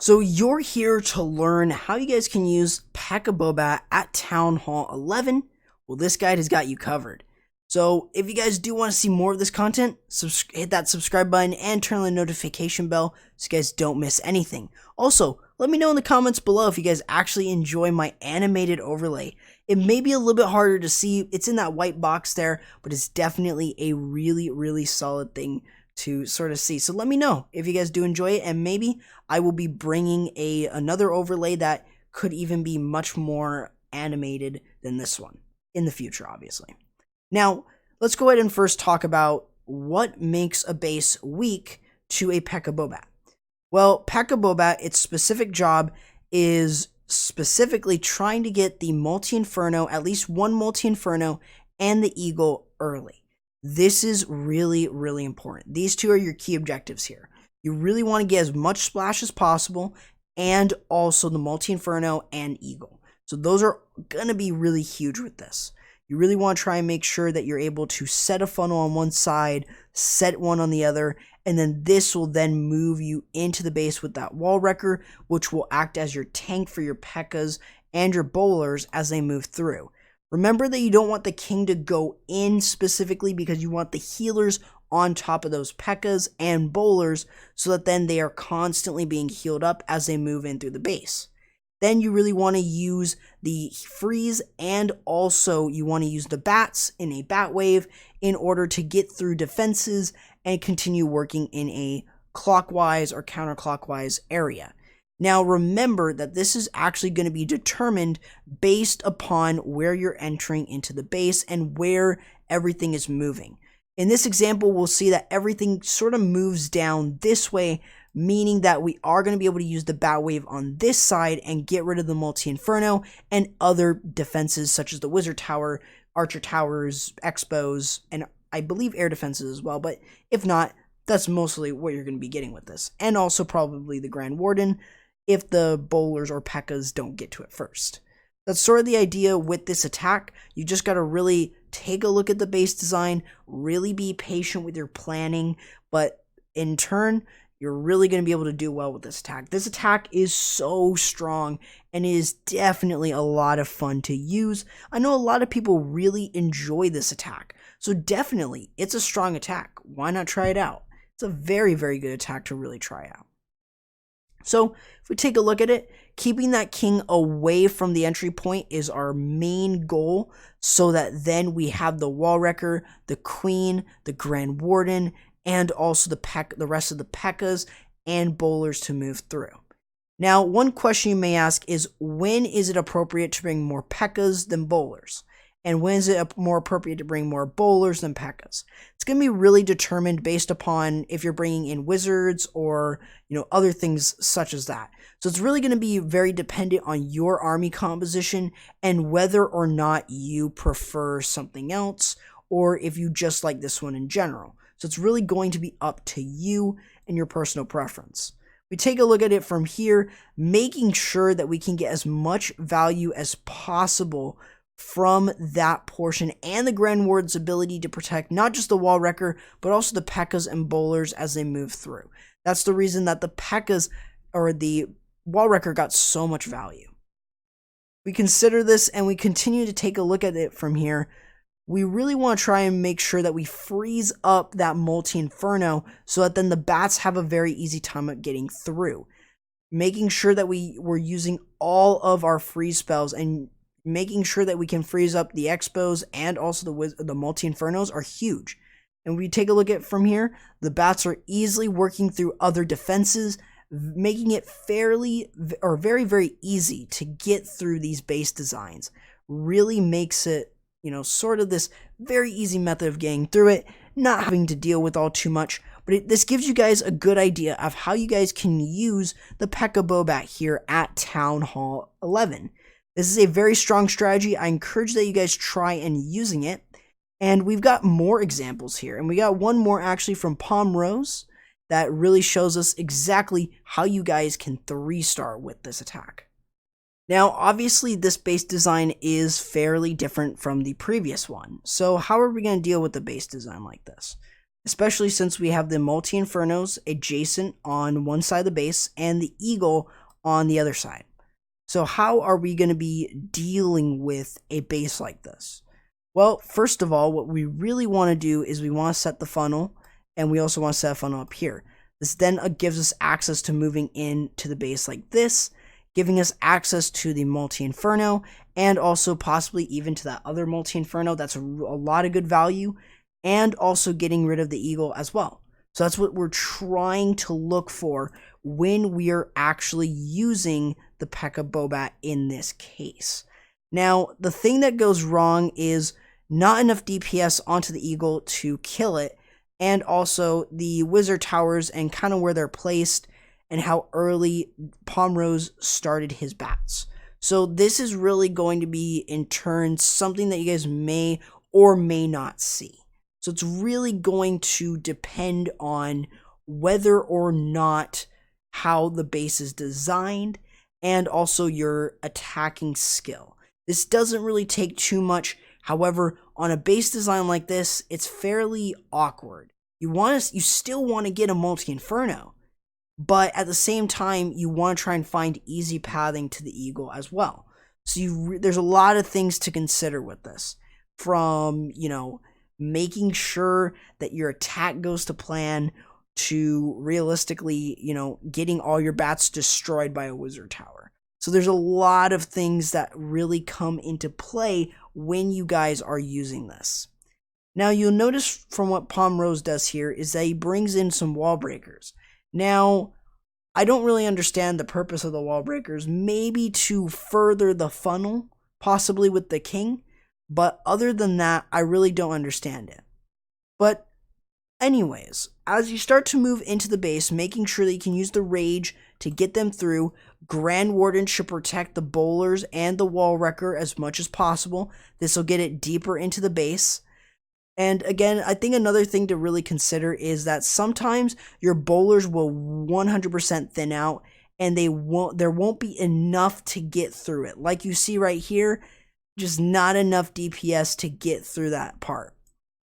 So you're here to learn how you guys can use Pekka Bobat at Town Hall 11. Well, this guide has got you covered. So if you guys do want to see more of this content, hit that subscribe button and turn on the notification bell so you guys don't miss anything. Also, let me know in the comments below if you guys actually enjoy my animated overlay. It may be a little bit harder to see. It's in that white box there, but it's definitely a really solid thing to sort of see. So let me know if you guys do enjoy it, and maybe I will be bringing another overlay that could even be much more animated than this one in the future, obviously. Now, let's go ahead and first talk about what makes a base weak to a Pekka Bobat. Well, Pekka Bobat, its specific job is specifically trying to get the Multi-Inferno, at least one Multi-Inferno, and the Eagle early. This is really important. These two are your key objectives here. You really want to get as much splash as possible, and also the Multi-Inferno and Eagle. So those are going to be really huge with this. You really want to try and make sure that you're able to set a funnel on one side, set one on the other, and then this will then move you into the base with that wall wrecker, which will act as your tank for your Pekkas and your bowlers as they move through. Remember that you don't want the king to go in specifically, because you want the healers on top of those Pekkas and bowlers so that then they are constantly being healed up as they move in through the base. Then you really want to use the freeze, and also you want to use the bats in a bat wave in order to get through defenses and continue working in a clockwise or counterclockwise area. Now remember that this is actually going to be determined based upon where you're entering into the base and where everything is moving. In this example, we'll see that everything sort of moves down this way, meaning that we are going to be able to use the bat wave on this side and get rid of the Multi-Inferno and other defenses such as the Wizard Tower, Archer Towers, Expos, and I believe air defenses as well, but if not, that's mostly what you're going to be getting with this. And also probably the Grand Warden if the bowlers or Pekkas don't get to it first. That's sort of the idea with this attack. You just got to really take a look at the base design, really be patient with your planning, but in turn, you're really going to be able to do well with this attack. This attack is so strong and is definitely a lot of fun to use. I know a lot of people really enjoy this attack, so definitely it's a strong attack. Why not try it out? It's a very good attack to really try out. So if we take a look at it, keeping that king away from the entry point is our main goal, so that then we have the wall wrecker, the queen, the Grand Warden, and also the rest of the Pekkas and bowlers to move through. Now, one question you may ask is, when is it appropriate to bring more Pekkas than bowlers? And when is it more appropriate to bring more bowlers than Pekkas? It's going to be really determined based upon if you're bringing in wizards or, other things such as that. So it's really going to be very dependent on your army composition and whether or not you prefer something else, or if you just like this one in general. So it's really going to be up to you and your personal preference. We take a look at it from here, making sure that we can get as much value as possible from that portion and the Grand Warden's ability to protect not just the wall wrecker, but also the Pekkas and bowlers as they move through. That's the reason that the Pekkas or the wall wrecker got so much value. We consider this and we continue to take a look at it from here. We really want to try and make sure that we freeze up that Multi-Inferno so that then the bats have a very easy time of getting through. Making sure that we're using all of our freeze spells and making sure that we can freeze up the Expos and also the Multi-Infernos are huge. And we take a look at from here, the bats are easily working through other defenses, making it very easy to get through these base designs. Really makes it, sort of this very easy method of getting through it, not having to deal with all too much. But this gives you guys a good idea of how you guys can use the Pekka Bobat here at Town Hall 11. This is a very strong strategy. I encourage that you guys try and using it. And we've got more examples here. And we got one more actually from Palm Rose that really shows us exactly how you guys can 3-star with this attack. Now, obviously, this base design is fairly different from the previous one. So how are we going to deal with the base design like this? especially since we have the multi-infernos adjacent on one side of the base and the eagle on the other side. So how are we going to be dealing with a base like this? Well, first of all, what we really want to do is we want to set the funnel, and we also want to set a funnel up here. This then gives us access to moving into the base like this, giving us access to the multi-inferno, and also possibly even to that other multi-inferno. That's a lot of good value, and also getting rid of the eagle as well. So that's what we're trying to look for when we are actually using the Pekka Bobat in this case. Now, the thing that goes wrong is not enough DPS onto the eagle to kill it, and also the wizard towers and kind of where they're placed and how early Pomrose started his bats. So this is really going to be, in turn, something that you guys may or may not see. So it's really going to depend on whether or not how the base is designed and also your attacking skill. This doesn't really take too much. However, on a base design like this, it's fairly awkward. You still want to get a multi-inferno, but at the same time, you want to try and find easy pathing to the eagle as well. So there's a lot of things to consider with this, from, making sure that your attack goes to plan, to realistically, getting all your bats destroyed by a wizard tower. So there's a lot of things that really come into play when you guys are using this. Now, you'll notice from what Pomrose does here is that he brings in some wall breakers. Now, I don't really understand the purpose of the wall breakers, maybe to further the funnel, possibly with the king, but other than that, I really don't understand it. But anyways, as you start to move into the base, making sure that you can use the rage to get them through, Grand Warden should protect the bowlers and the wall wrecker as much as possible. This will get it deeper into the base. And again, I think another thing to really consider is that sometimes your bowlers will 100% thin out, and there won't be enough to get through it. Like you see right here, just not enough DPS to get through that part.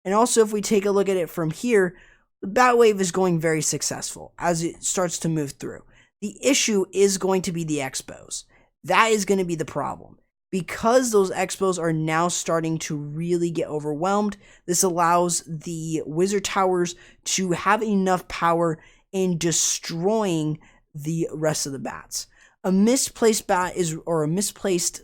And also, if we take a look at it from here, the bat wave is going very successful as it starts to move through. The issue is going to be the expos. That is going to be the problem. Because those expos are now starting to really get overwhelmed, this allows the wizard towers to have enough power in destroying the rest of the bats. A misplaced bat or a misplaced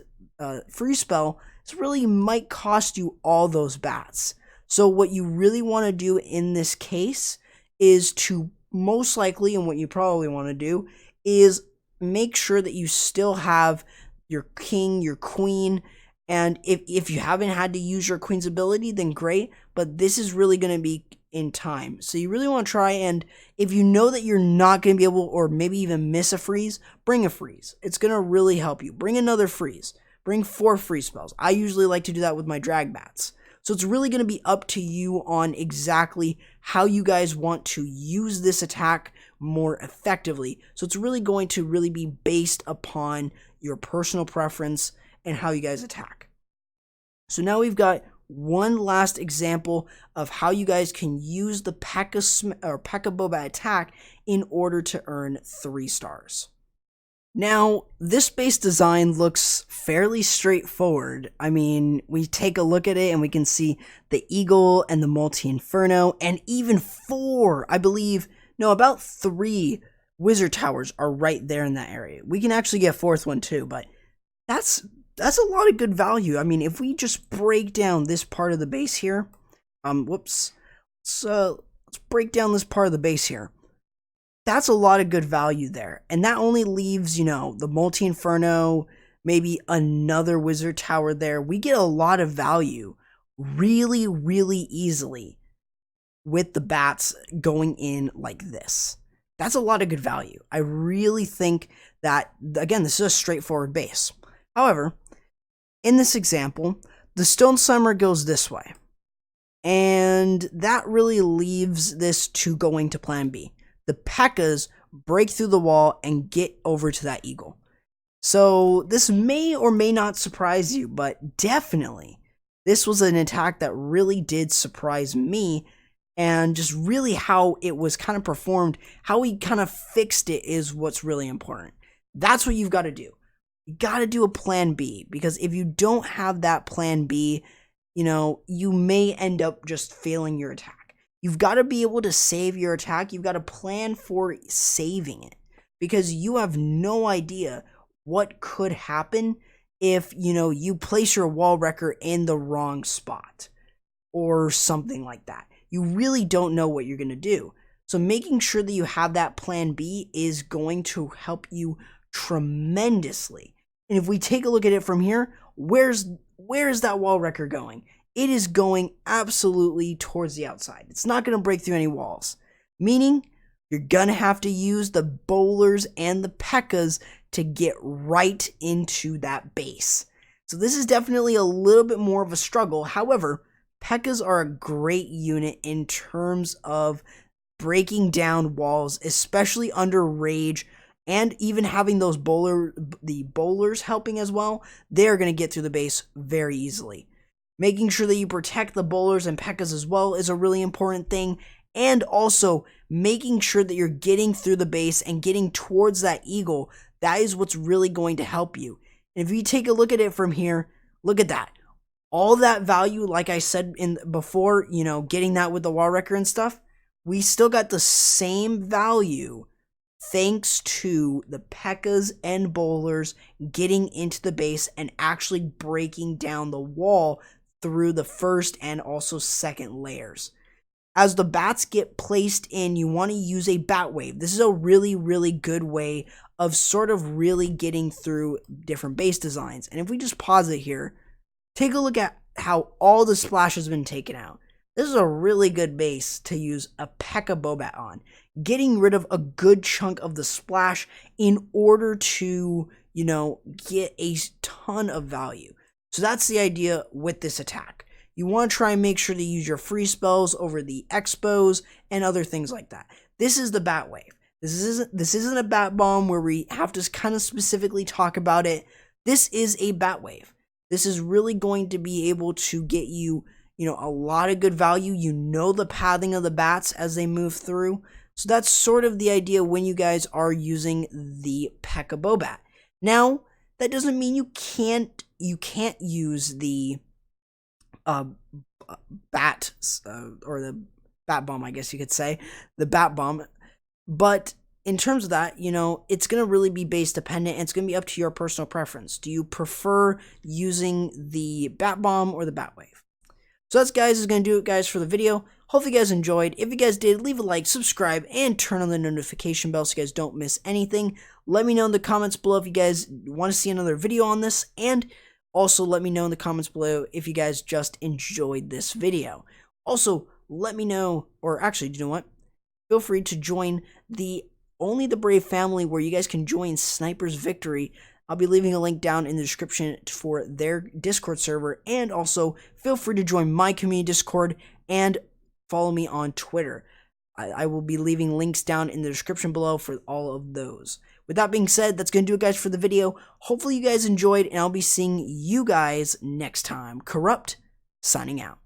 free spell really might cost you all those bats. So what you really want to do in this case is to most likely, and what you probably want to do, is make sure that you still have your king, your queen, and if you haven't had to use your queen's ability, then great, but this is really going to be in time. So you really want to try, and if you know that you're not going to be able, or maybe even miss a freeze, bring a freeze. It's going to really help you. Bring another freeze. Bring 4 freeze spells. I usually like to do that with my drag bats. So it's really going to be up to you on exactly how you guys want to use this attack more effectively. So it's really going to be based upon your personal preference and how you guys attack. So now we've got one last example of how you guys can use the Pekka Bobat attack in order to earn 3 stars. Now, this base design looks fairly straightforward. I mean, we take a look at it and we can see the eagle and the multi-inferno, and even 4, I believe, no, about 3 wizard towers are right there in that area. We can actually get a 4th one too, but that's a lot of good value. I mean, if we just break down this part of the base here, let's break down this part of the base here. That's a lot of good value there. And that only leaves, the multi-inferno, maybe another wizard tower there. We get a lot of value really, really easily with the bats going in like this. That's a lot of good value. I really think that, again, this is a straightforward base. However, in this example, the Stone Summer goes this way. And that really leaves this to going to plan B. The Pekkas break through the wall and get over to that eagle. So this may or may not surprise you, but definitely this was an attack that really did surprise me. and just really how it was kind of performed, how he kind of fixed it is what's really important. That's what you've got to do. You got to do a plan B, because if you don't have that plan B, you may end up just failing your attack. You've got to be able to save your attack. You've got to plan for saving it, because you have no idea what could happen if, you place your wall wrecker in the wrong spot or something like that. You really don't know what you're going to do. So making sure that you have that plan B is going to help you tremendously. And if we take a look at it from here, where's that wall wrecker going? It is going absolutely towards the outside. It's not going to break through any walls, meaning you're going to have to use the bowlers and the Pekkas to get right into that base. So this is definitely a little bit more of a struggle. However, Pekkas are a great unit in terms of breaking down walls, especially under rage, and even having those the bowlers helping as well. They're going to get through the base very easily. Making sure that you protect the bowlers and Pekkas as well is a really important thing, and also making sure that you're getting through the base and getting towards that eagle. That is what's really going to help you. And if you take a look at it from here, look at that. All that value, like I said before, getting that with the wall wrecker and stuff, we still got the same value thanks to the Pekkas and bowlers getting into the base and actually breaking down the wall through the first and also second layers. As the bats get placed in, you want to use a bat wave. This is a really, really good way of sort of really getting through different base designs. And if we just pause it here, take a look at how all the splash has been taken out. This is a really good base to use a Pekka Bobat on. Getting rid of a good chunk of the splash in order to, get a ton of value. So that's the idea with this attack. You want to try and make sure to use your free spells over the expos and other things like that. This is the bat wave. This isn't a bat bomb where we have to kind of specifically talk about it. This is a bat wave. This is really going to be able to get you, a lot of good value. The pathing of the bats as they move through. So that's sort of the idea when you guys are using the Pekka Bobat. Now, that doesn't mean you can't use the bat or the bat bomb, I guess you could say, the bat bomb. But in terms of that, it's going to really be base dependent, and it's going to be up to your personal preference. Do you prefer using the bat bomb or the bat wave? So that's, guys, is going to do it, guys, for the video. Hopefully you guys enjoyed. If you guys did, leave a like, subscribe, and turn on the notification bell so you guys don't miss anything. Let me know in the comments below if you guys want to see another video on this, and also let me know in the comments below if you guys just enjoyed this video. Also, let me know, or actually, do you know what? Feel free to join the Only the Brave family, where you guys can join Sniper's Victory. I'll be leaving a link down in the description for their Discord server, and also feel free to join my community Discord and follow me on Twitter. I will be leaving links down in the description below for all of those. With that being said, that's going to do it, guys, for the video. Hopefully you guys enjoyed, and I'll be seeing you guys next time. Corrupt, signing out.